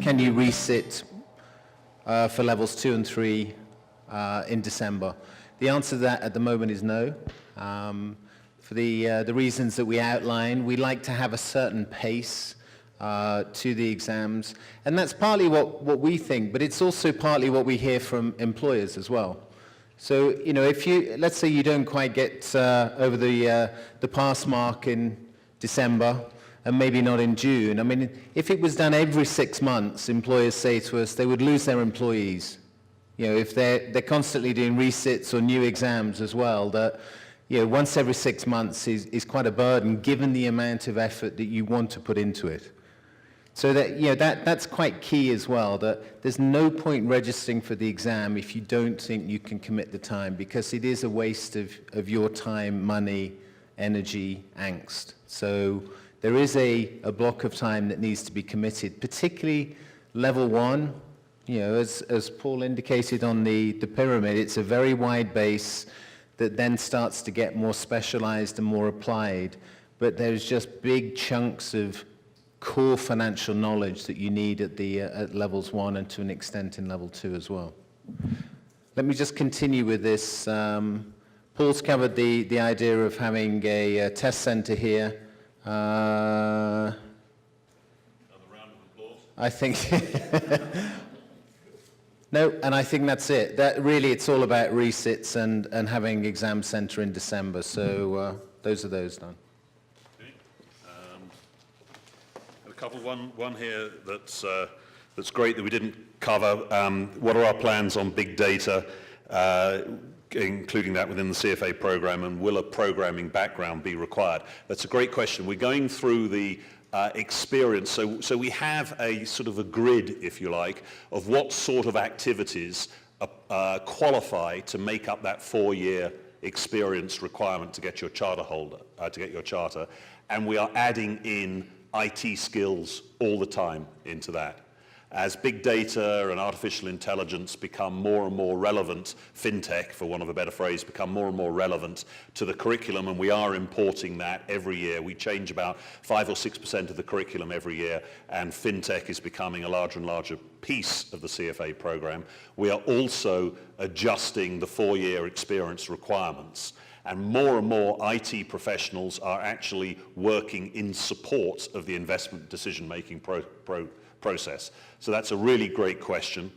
can you resit for levels 2 and 3 in December? The answer to that at the moment is no. For the reasons that we outlined, we like to have a certain pace to the exams, and that's partly what we think, but it's also partly what we hear from employers as well. So, you know, if you, let's say you don't quite get over the pass mark in December, and maybe not in June. I mean, if it was done every 6 months, employers say to us they would lose their employees. You know, if they're constantly doing resits or new exams as well, that, you know, once every 6 months is quite a burden given the amount of effort that you want to put into it. So that, you know, that's quite key as well, that there's no point registering for the exam if you don't think you can commit the time, because it is a waste of your time, money, energy, angst. So there is a block of time that needs to be committed, particularly level 1. You know, as Paul indicated on the pyramid, it's a very wide base that then starts to get more specialized and more applied. But there's just big chunks of core financial knowledge that you need at levels 1 and to an extent in level 2 as well. Let me just continue with this. Paul's covered the idea of having a test center here. Another round of applause. I think no, and I think that's it. That really, it's all about resits and having exam center in December. So those are those done. Okay. A couple. One here that's great that we didn't cover. What are our plans on big data, including that within the CFA program, and will a programming background be required? That's a great question. We're going through the experience, so we have a sort of a grid, if you like, of what sort of activities qualify to make up that 4-year experience requirement to get your charter holder, to get your charter, and we are adding in IT skills all the time into that. As big data and artificial intelligence become more and more relevant, fintech, for want of a better phrase, become more and more relevant to the curriculum, and we are importing that every year. We change about 5 or 6% of the curriculum every year, and fintech is becoming a larger and larger piece of the CFA program. We are also adjusting the 4-year experience requirements, and more IT professionals are actually working in support of the investment decision-making process. So that's a really great question.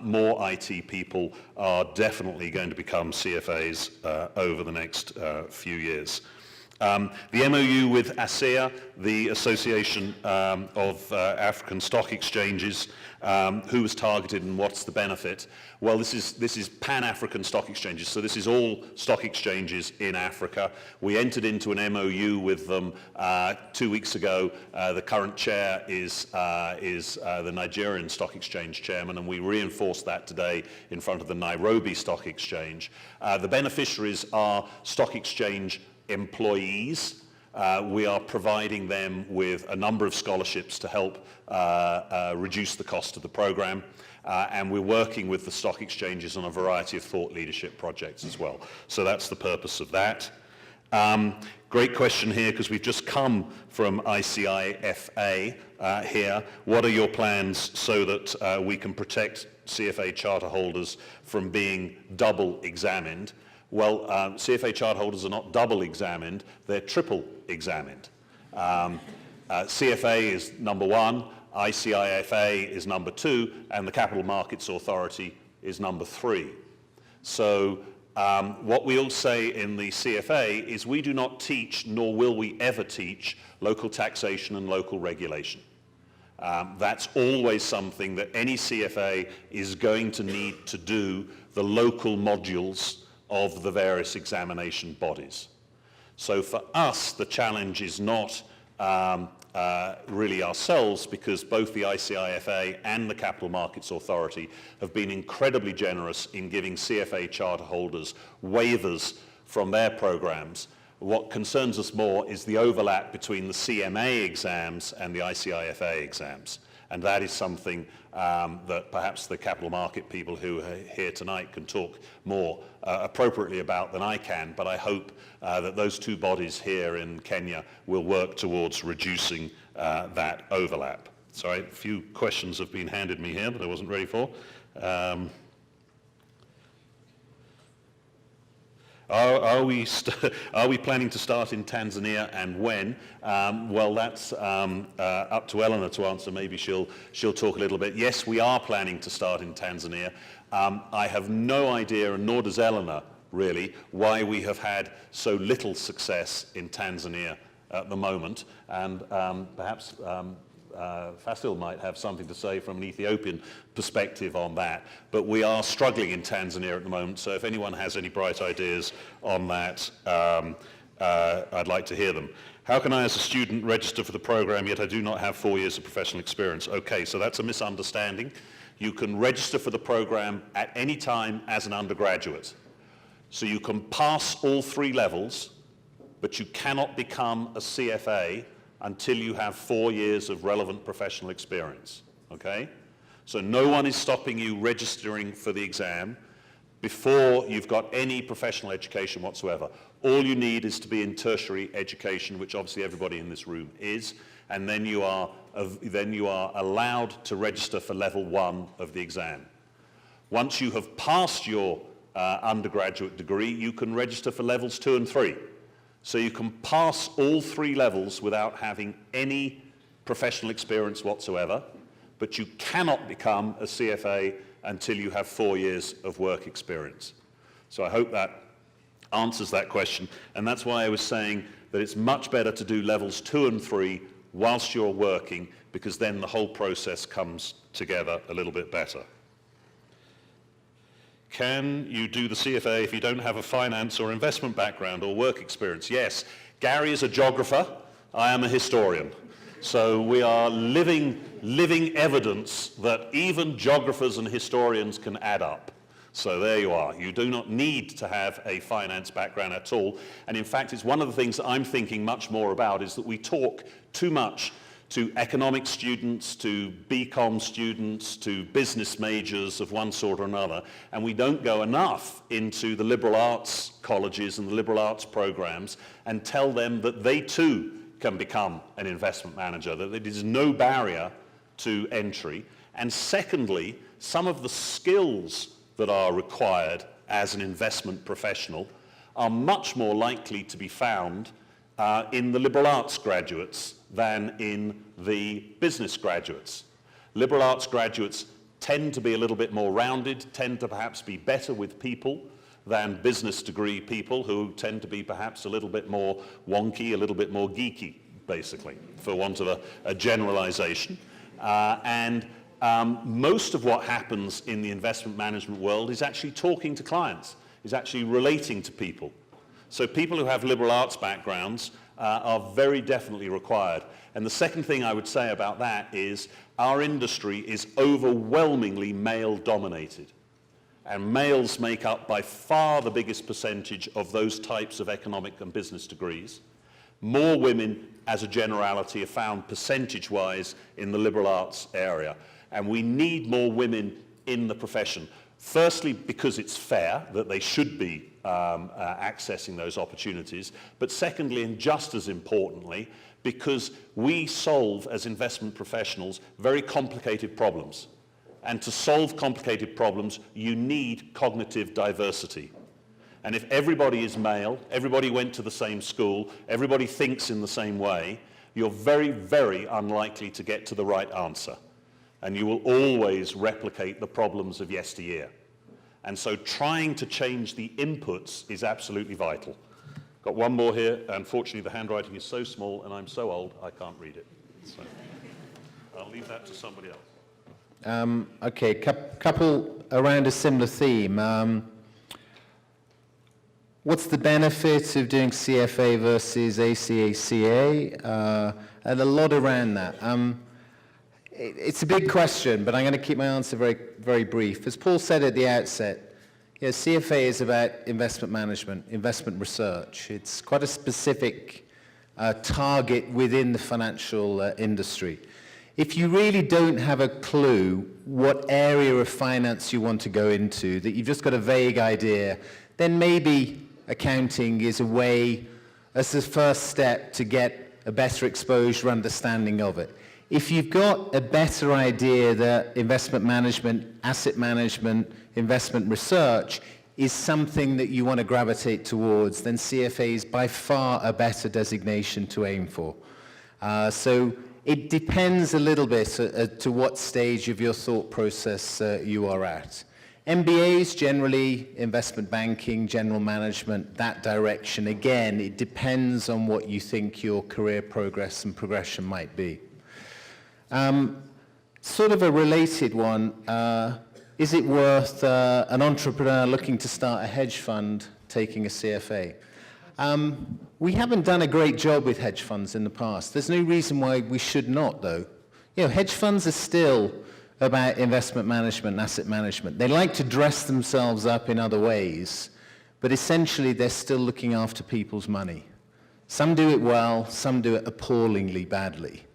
More IT people are definitely going to become CFAs over the next few years. The MOU with ACCA, the Association of African Stock Exchanges, who was targeted and what's the benefit? Well, this is Pan-African stock exchanges, so this is all stock exchanges in Africa. We entered into an MOU with them 2 weeks ago. The current chair is the Nigerian Stock Exchange chairman, and we reinforced that today in front of the Nairobi Stock Exchange. The beneficiaries are stock exchange employees. We are providing them with a number of scholarships to help reduce the cost of the program, and we're working with the stock exchanges on a variety of thought leadership projects as well. So that's the purpose of that. Great question here, because we've just come from ICIFA here. What are your plans so that we can protect CFA charter holders from being double examined? Well, CFA chart holders are not double examined, they're triple examined. CFA is number 1, ICIFA is number 2, and the Capital Markets Authority is number 3. So what we'll say in the CFA is we do not teach, nor will we ever teach, local taxation and local regulation. That's always something that any CFA is going to need to do, the local modules of the various examination bodies. So for us, the challenge is not really ourselves, because both the ICIFA and the Capital Markets Authority have been incredibly generous in giving CFA charter holders waivers from their programs. What concerns us more is the overlap between the CMA exams and the ICIFA exams. And that is something that perhaps the capital market people who are here tonight can talk more appropriately about than I can, but I hope that those two bodies here in Kenya will work towards reducing that overlap. Sorry, a few questions have been handed me here that I wasn't ready for. Are we planning to start in Tanzania, and when? Well, that's up to Eleanor to answer. Maybe she'll talk a little bit. Yes, we are planning to start in Tanzania. I have no idea, and nor does Eleanor really, why we have had so little success in Tanzania at the moment, and perhaps Fasil might have something to say from an Ethiopian perspective on that. But we are struggling in Tanzania at the moment, so if anyone has any bright ideas on that, I'd like to hear them. How can I as a student register for the program, yet I do not have 4 years of professional experience? Okay, so that's a misunderstanding. You can register for the program at any time as an undergraduate. So you can pass all 3 levels, but you cannot become a CFA until you have 4 years of relevant professional experience, okay? So no one is stopping you registering for the exam before you've got any professional education whatsoever. All you need is to be in tertiary education, which obviously everybody in this room is, and then you are allowed to register for level 1 of the exam. Once you have passed your undergraduate degree, you can register for levels 2 and 3. So you can pass all 3 levels without having any professional experience whatsoever, but you cannot become a CFA until you have 4 years of work experience. So I hope that answers that question, and that's why I was saying that it's much better to do levels 2 and 3 whilst you're working, because then the whole process comes together a little bit better. Can you do the CFA if you don't have a finance or investment background or work experience? Yes. Gary is a geographer. I am a historian. So we are living evidence that even geographers and historians can add up. So there you are. You do not need to have a finance background at all. And in fact, it's one of the things that I'm thinking much more about is that we talk too much to economics students, to BCom students, to business majors of one sort or another, and we don't go enough into the liberal arts colleges and the liberal arts programs and tell them that they too can become an investment manager, that there is no barrier to entry. And secondly, some of the skills that are required as an investment professional are much more likely to be found in the liberal arts graduates than in the business graduates. Liberal arts graduates tend to be a little bit more rounded, tend to perhaps be better with people than business degree people, who tend to be perhaps a little bit more wonky, a little bit more geeky, basically, for want of a generalization. Most of what happens in the investment management world is actually talking to clients, is actually relating to people. So people who have liberal arts backgrounds are very definitely required. And the second thing I would say about that is our industry is overwhelmingly male-dominated. And males make up by far the biggest percentage of those types of economic and business degrees. More women, as a generality, are found percentage-wise in the liberal arts area. And we need more women in the profession. Firstly, because it's fair that they should be accessing those opportunities, but secondly, and just as importantly, because we solve, as investment professionals, very complicated problems. And to solve complicated problems, you need cognitive diversity. And if everybody is male, everybody went to the same school, everybody thinks in the same way, you're very, very unlikely to get to the right answer. And you will always replicate the problems of yesteryear. And so trying to change the inputs is absolutely vital. Got one more here. Unfortunately, the handwriting is so small and I'm so old, I can't read it. So I'll leave that to somebody else. Okay, couple around a similar theme. What's the benefit of doing CFA versus ACCA? And a lot around that. It's a big question, but I'm going to keep my answer very, very brief. As Paul said at the outset, CFA is about investment management, investment research. It's quite a specific target within the financial industry. If you really don't have a clue what area of finance you want to go into, that you've just got a vague idea, then maybe accounting is a way, as the first step to get a better exposure, understanding of it. If you've got a better idea that investment management, asset management, investment research is something that you want to gravitate towards, then CFA is by far a better designation to aim for. So it depends a little bit to what stage of your thought process you are at. MBAs, generally investment banking, general management, that direction. Again, it depends on what you think your career progress and progression might be. Sort of a related one, is it worth an entrepreneur looking to start a hedge fund taking a CFA? We haven't done a great job with hedge funds in the past. There's no reason why we should not, though. You know, hedge funds are still about investment management and asset management. They like to dress themselves up in other ways, but essentially they're still looking after people's money. Some do it well, some do it appallingly badly.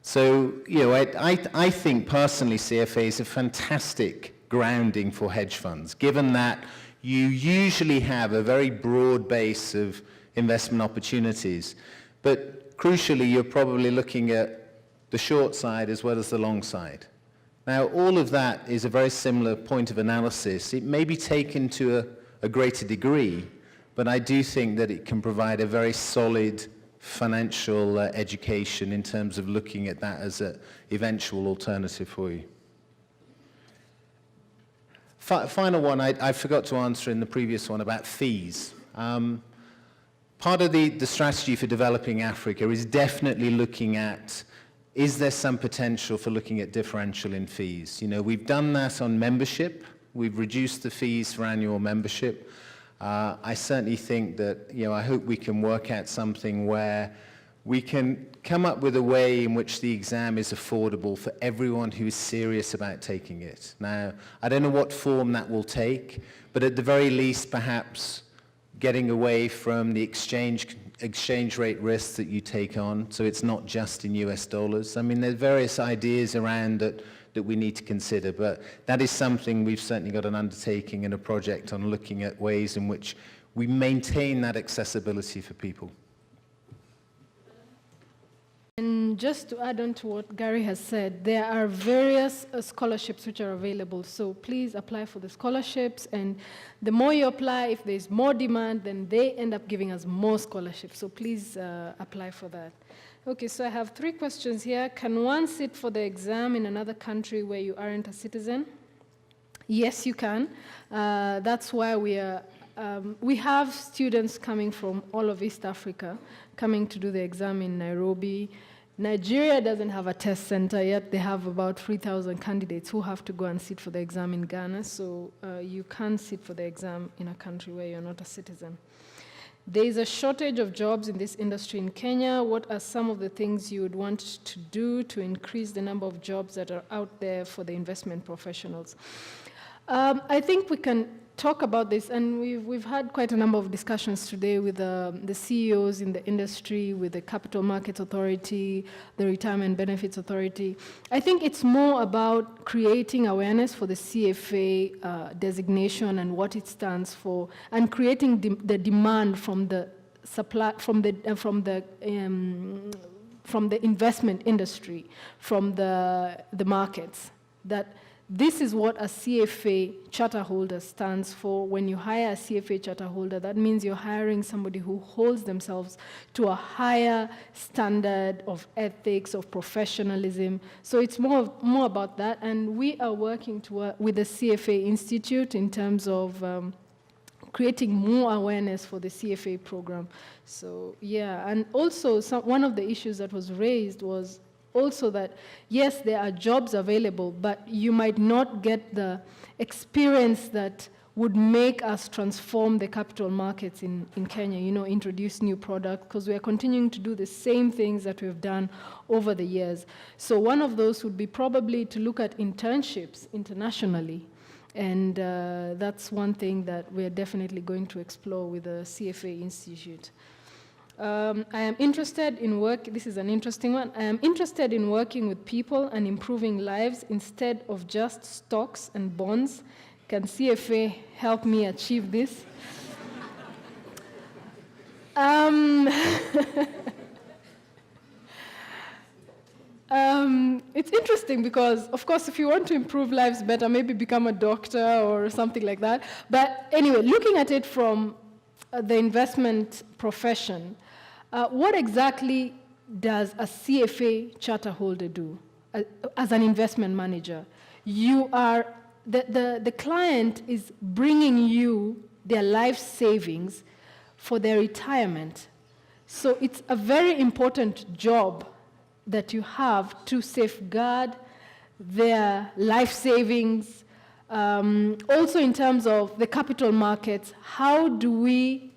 So, you know, I think personally CFA is a fantastic grounding for hedge funds, given that you usually have a very broad base of investment opportunities. But crucially, you're probably looking at the short side as well as the long side. Now, all of that is a very similar point of analysis. It may be taken to a greater degree, but I do think that it can provide a very solid financial education in terms of looking at that as an eventual alternative for you. Final one, I forgot to answer in the previous one about fees. Part of the strategy for developing Africa is definitely looking at, is there some potential for looking at differential in fees? You know, we've done that on membership. We've reduced the fees for annual membership. I certainly think that, you know, I hope we can work out something where we can come up with a way in which the exam is affordable for everyone who is serious about taking it. Now, I don't know what form that will take, but at the very least, perhaps getting away from the exchange rate risks that you take on, so it's not just in US dollars. I mean, there are various ideas around that we need to consider, but that is something we've certainly got an undertaking and a project on looking at ways in which we maintain that accessibility for people. And just to add on to what Gary has said, there are various scholarships which are available. So please apply for the scholarships. And the more you apply, if there's more demand, then they end up giving us more scholarships. So please apply for that. Okay, so I have 3 questions here. Can one sit for the exam in another country where you aren't a citizen? Yes, you can. That's why we have students coming from all of East Africa coming to do the exam in Nairobi. Nigeria doesn't have a test center yet. They have about 3,000 candidates who have to go and sit for the exam in Ghana. So you can sit for the exam in a country where you're not a citizen. There is a shortage of jobs in this industry in Kenya. What are some of the things you would want to do to increase the number of jobs that are out there for the investment professionals? I think we can talk about this, and we've had quite a number of discussions today with the CEOs in the industry, with the Capital Markets Authority, the Retirement Benefits Authority. I think it's more about creating awareness for the CFA designation and what it stands for, and creating the demand from the supply, from the investment industry, from the markets, that this is what a CFA charter holder stands for. When you hire a CFA charter holder, that means you're hiring somebody who holds themselves to a higher standard of ethics, of professionalism. So it's more about that. And we are working with the CFA Institute in terms of creating more awareness for the CFA program. So yeah, and also one of the issues that was raised was also that, yes, there are jobs available, but you might not get the experience that would make us transform the capital markets in Kenya, you know, introduce new products, because we are continuing to do the same things that we've done over the years. So one of those would be probably to look at internships internationally. And that's one thing that we're definitely going to explore with the CFA Institute. I am interested in this is an interesting one. I am interested in working with people and improving lives instead of just stocks and bonds. Can CFA help me achieve this? it's interesting because, of course, if you want to improve lives better, maybe become a doctor or something like that. But anyway, looking at it from the investment profession, what exactly does a CFA charter holder do as an investment manager? You are, the client is bringing you their life savings for their retirement. So it's a very important job that you have to safeguard their life savings. Also in terms of the capital markets, how do we,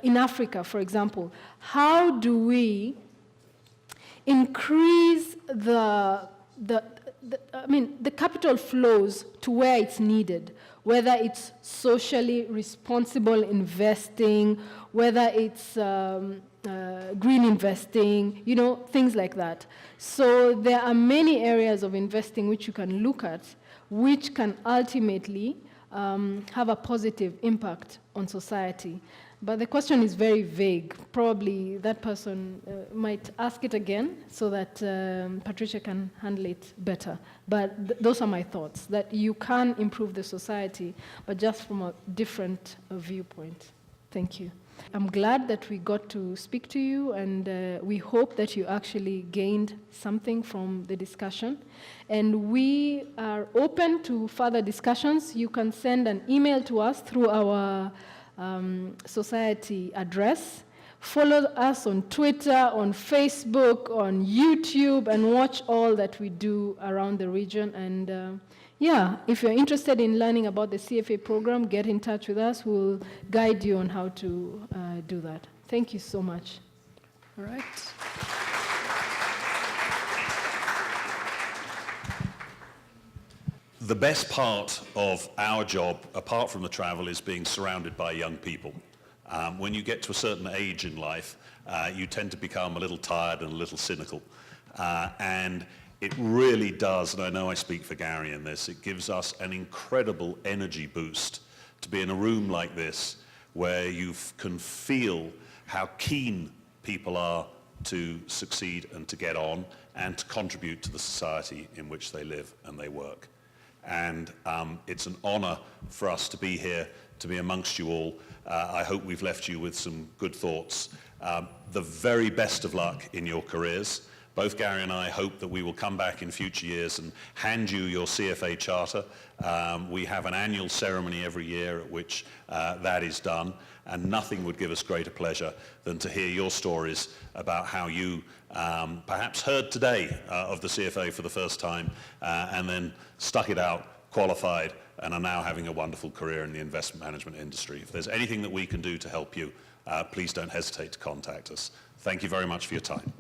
in Africa, for example, how do we increase the capital flows to where it's needed, whether it's socially responsible investing, whether it's green investing, things like that. So there are many areas of investing which you can look at, which can ultimately have a positive impact on society. But the question is very vague. Probably that person might ask it again so that Patricia can handle it better. But those are my thoughts, that you can improve the society, but just from a different viewpoint. Thank you. I'm glad that we got to speak to you, and we hope that you actually gained something from the discussion. And we are open to further discussions. You can send an email to us through our society address. Follow us on Twitter, on Facebook, on YouTube, and watch all that we do around the region. And if you're interested in learning about the CFA program, get in touch with us. We'll guide you on how to do that. Thank you so much. All right. The best part of our job, apart from the travel, is being surrounded by young people. When you get to a certain age in life, you tend to become a little tired and a little cynical. And it really does, and I know I speak for Gary in this, it gives us an incredible energy boost to be in a room like this where you can feel how keen people are to succeed and to get on and to contribute to the society in which they live and they work. And it's an honor for us to be here, to be amongst you all. I hope we've left you with some good thoughts. The very best of luck in your careers. Both Gary and I hope that we will come back in future years and hand you your CFA charter. We have an annual ceremony every year at which that is done, and nothing would give us greater pleasure than to hear your stories about how you perhaps heard today of the CFA for the first time and then stuck it out, qualified, and are now having a wonderful career in the investment management industry. If there's anything that we can do to help you, please don't hesitate to contact us. Thank you very much for your time.